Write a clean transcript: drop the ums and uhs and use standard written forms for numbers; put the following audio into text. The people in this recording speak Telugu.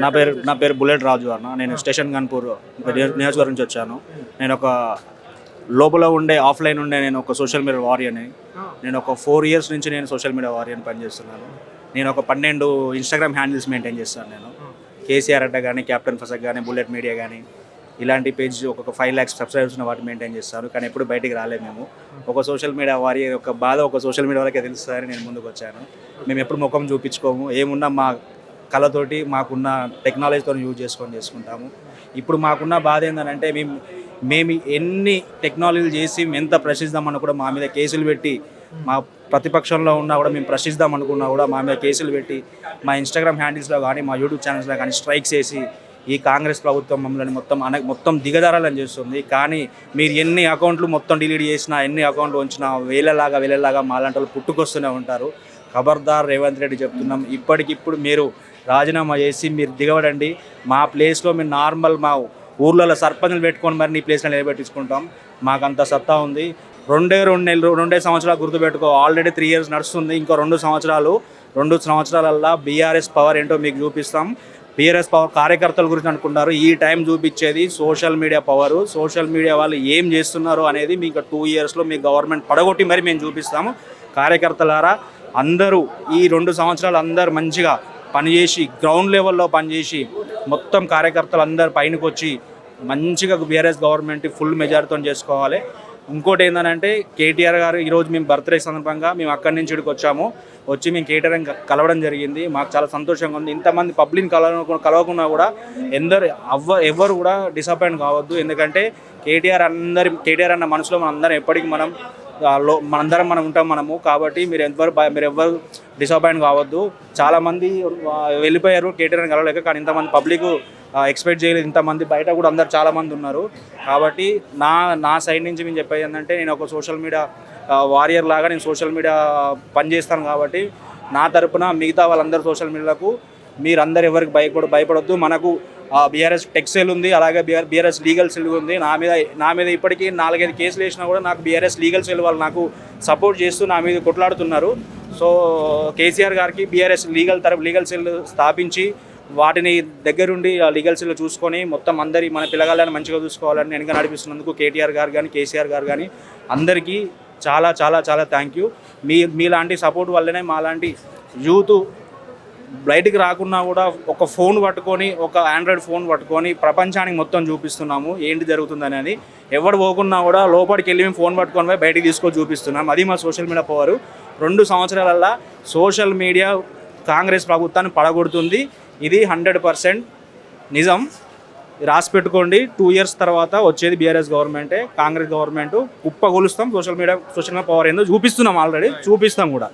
నా పేరు బుల్లెట్ రాజు అన్న. నేను స్టేషన్ గన్పూర్ నియోజకవర్గం నుంచి వచ్చాను. నేను ఒక లోపల ఉండే ఆఫ్లైన్ ఉండే నేను ఒక సోషల్ మీడియా వారియర్ని. నేను ఒక 4 years నుంచి నేను సోషల్ మీడియా వారియర్ని పనిచేస్తున్నాను. నేను ఒక 12 ఇన్స్టాగ్రామ్ హ్యాండిల్స్ మెయింటైన్ చేస్తాను. నేను కేసీఆర్ అడ్డ కానీ, క్యాప్టెన్ ఫసక్ కానీ, బుల్లెట్ మీడియా కానీ ఇలాంటి పేజ్ ఒక 5 lakhs సబ్స్క్రైబర్స్ ఉన్న వాటిని మెయింటైన్ చేస్తాను. కానీ ఎప్పుడు బయటికి రాలేదు. మేము ఒక సోషల్ మీడియా వారియర్ యొక్క బాధ ఒక సోషల్ మీడియా వాళ్ళకే తెలుస్తుందని నేను ముందుకు వచ్చాను. మేము ఎప్పుడు ముఖం చూపించుకోము. ఏమున్నా మా కళతోటి మాకున్న టెక్నాలజీతో చేసుకుంటాము. ఇప్పుడు మాకున్న బాధ ఏంటంటే మేము ఎన్ని టెక్నాలజీలు చేసి ఎంత ప్రశ్నిద్దామన్నా కూడా మా మీద కేసులు పెట్టి, మా ప్రతిపక్షంలో ఉన్నా కూడా మేము ప్రశ్నిద్దాం అనుకున్నా కూడా మా మీద కేసులు పెట్టి, మా ఇన్స్టాగ్రామ్ హ్యాండిల్స్లో కానీ మా యూట్యూబ్ ఛానల్స్లో కానీ స్ట్రైక్స్ చేసి ఈ కాంగ్రెస్ ప్రభుత్వం మమ్మల్ని మొత్తం దిగజారాలని చేస్తుంది. కానీ మీరు ఎన్ని అకౌంట్లు మొత్తం డిలీట్ చేసినా, ఎన్ని అకౌంట్లు ఉంచినా వేలలాగా మాలాంటి వాళ్ళు పుట్టుకొస్తూనే ఉంటారు. ఖబర్దార్ రేవంత్ రెడ్డి చెప్తున్నాం, ఇప్పటికిప్పుడు మీరు రాజీనామా చేసి మీరు దిగబడండి. మా ప్లేస్లో మీరు నార్మల్ మా ఊర్లలో సర్పంచ్లు పెట్టుకొని మరి నీ ప్లేస్లో నిలబెట్టించుకుంటాం. మాకంత సత్తా ఉంది. 2 సంవత్సరాలు గుర్తుపెట్టుకో. ఆల్రెడీ 3 years నడుస్తుంది. ఇంకో 2 సంవత్సరాలల్లో బీఆర్ఎస్ పవర్ ఏంటో మీకు చూపిస్తాం. బీఆర్ఎస్ పవర్ కార్యకర్తల గురించి అనుకుంటారు. ఈ టైం చూపించేది social media power. Social media వాళ్ళు ఏం చేస్తున్నారు అనేది మీకు 2 yearsలో మీ గవర్నమెంట్ పడగొట్టి మరి మేము చూపిస్తాము. కార్యకర్తలారా అందరూ ఈ 2 సంవత్సరాలు అందరూ మంచిగా పనిచేసి, గ్రౌండ్ లెవెల్లో పనిచేసి, మొత్తం కార్యకర్తలు అందరు పైనకి వచ్చి మంచిగా బీఆర్ఎస్ గవర్నమెంట్ ఫుల్ మెజారిటీతో చేసుకోవాలి. ఇంకోటి ఏంటంటే కేటీఆర్ గారు ఈరోజు మేము బర్త్డే సందర్భంగా మేము అక్కడి నుంచి ఇక్కడికి వచ్చి మేము కేటీఆర్ కలవడం జరిగింది. మాకు చాలా సంతోషంగా ఉంది. ఇంతమంది పబ్లిక్ కలవకున్నా కూడా ఎవరు కూడా డిసప్పాయింట్ కావద్దు. ఎందుకంటే కేటీఆర్ అన్న మనసులో మనందరం ఎప్పటికీ మనందరం ఉంటాం కాబట్టి మీరు ఎవ్వరు డిసప్పాయింట్ కావద్దు. చాలామంది వెళ్ళిపోయారు కేటీఆర్ని కలవలేక. కానీ ఇంతమంది పబ్లిక్ ఎక్స్పెక్ట్ చేయలేదు. ఇంతమంది బయట కూడా అందరు చాలామంది ఉన్నారు. కాబట్టి నా సైడ్ నుంచి మేము చెప్పేది ఏంటంటే, నేను ఒక సోషల్ మీడియా వారియర్ లాగా నేను సోషల్ మీడియా పనిచేస్తాను. కాబట్టి నా తరపున మిగతా వాళ్ళందరూ సోషల్ మీడియాలకు మీరందరూ ఎవరికి భయపడొద్దు. మనకు బీఆర్ఎస్ టెక్ సెల్ ఉంది, అలాగే బీఆర్ఎస్ లీగల్ సెల్ ఉంది. నా మీద ఇప్పటికీ 4-5 కేసులు వేసినా కూడా నాకు బీఆర్ఎస్ లీగల్ సెల్ వాళ్ళు నాకు సపోర్ట్ చేస్తూ నా మీద కొట్లాడుతున్నారు. సో కేసీఆర్ గారికి బీఆర్ఎస్ లీగల్ సెల్ స్థాపించి వాటిని దగ్గరుండి లీగల్ సెల్ చూసుకొని మొత్తం మన పిల్లగాళ్ళని మంచిగా చూసుకోవాలని నేను నడిపిస్తున్నందుకు కేటీఆర్ గారు కానీ, కేసీఆర్ గారు కానీ అందరికీ చాలా చాలా చాలా థ్యాంక్ యూ. మీలాంటి సపోర్ట్ వల్లనే మాలాంటి యూత్ బయటికి రాకున్నా కూడా ఒక ఫోన్ పట్టుకొని, ఒక ఆండ్రాయిడ్ ఫోన్ పట్టుకొని ప్రపంచానికి మొత్తం చూపిస్తున్నాము ఏంటి జరుగుతుందనేది. ఎవడు పోకున్నా కూడా లోపలికి వెళ్ళి మేము ఫోన్ పట్టుకొని పోయి బయటికి తీసుకొని చూపిస్తున్నాం. అది మా సోషల్ మీడియా పవరు. 2 సంవత్సరాలల్లో సోషల్ మీడియా కాంగ్రెస్ ప్రభుత్వాన్ని పడగొడుతుంది. ఇది 100% నిజం. రాసి పెట్టుకోండి. 2 years తర్వాత వచ్చేది బీఆర్ఎస్ గవర్నమెంటే, కాంగ్రెస్ గవర్నమెంట్. కుప్పగొలుస్తాం. సోషల్ మీడియా పవర్ ఏందో చూపిస్తున్నాం, ఆల్రెడీ చూపిస్తాం కూడా.